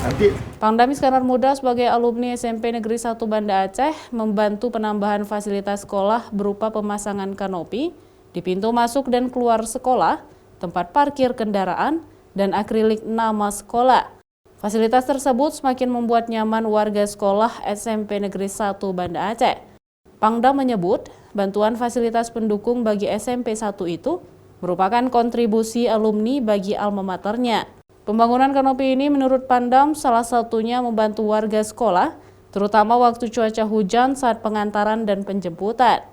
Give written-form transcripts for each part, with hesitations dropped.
Nanti Pangdam Iskandar Muda sebagai alumni SMP Negeri 1 Banda Aceh membantu penambahan fasilitas sekolah berupa pemasangan kanopi di pintu masuk dan keluar sekolah, tempat parkir kendaraan, dan akrilik nama sekolah. Fasilitas tersebut semakin membuat nyaman warga sekolah SMP Negeri 1 Banda Aceh. Pangdam menyebut bantuan fasilitas pendukung bagi SMP 1 itu merupakan kontribusi alumni bagi alma maternya. Pembangunan kanopi ini menurut Pangdam salah satunya membantu warga sekolah, terutama waktu cuaca hujan saat pengantaran dan penjemputan.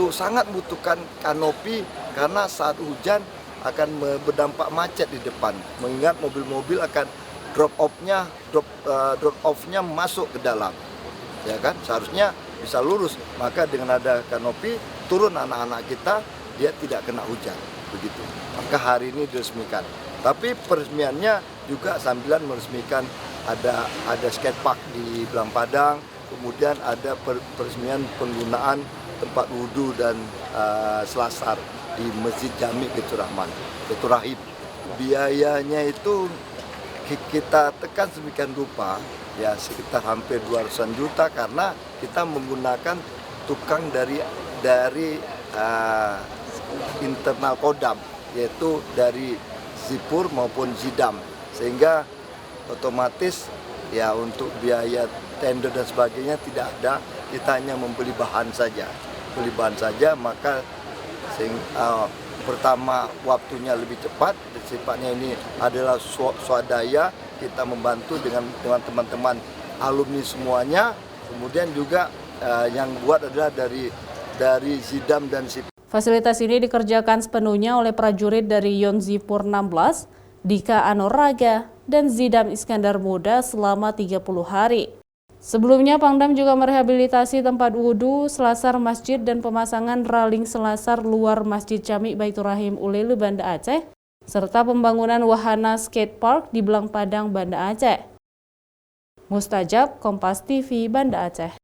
sangat butuhkan kanopi karena saat hujan akan berdampak macet di depan. Mengingat mobil-mobil akan drop off-nya masuk ke dalam. Ya kan? Seharusnya bisa lurus. Maka dengan ada kanopi turun anak-anak kita, dia tidak kena hujan. Begitu. Maka hari ini diresmikan. Tapi peresmiannya juga sambilan meresmikan ada skatepark di Belang Padang, kemudian ada peresmian penggunaan tempat wudhu dan selasar di Masjid Jami Baitur Rahim. Biayanya itu kita tekan sedemikian rupa, ya sekitar hampir 200-an juta karena kita menggunakan tukang dari internal Kodam, yaitu dari Zipur maupun Zidam, sehingga otomatis ya untuk biaya tender dan sebagainya tidak ada, kita hanya membeli bahan saja, maka pertama waktunya lebih cepat, sifatnya ini adalah swadaya, kita membantu dengan teman-teman alumni semuanya, kemudian juga yang buat adalah dari Zidam dan Sipur. Fasilitas ini dikerjakan sepenuhnya oleh prajurit dari Yonzipur 16, Dika Anoraga, dan Zidam Iskandar Muda selama 30 hari. Sebelumnya, Pangdam juga merehabilitasi tempat wudhu, selasar masjid, dan pemasangan raling selasar luar Masjid Jami Baitur Rahim Ulele Banda Aceh, serta pembangunan wahana skatepark di Belang Padang, Banda Aceh. Mustajab, Kompas TV, Banda Aceh.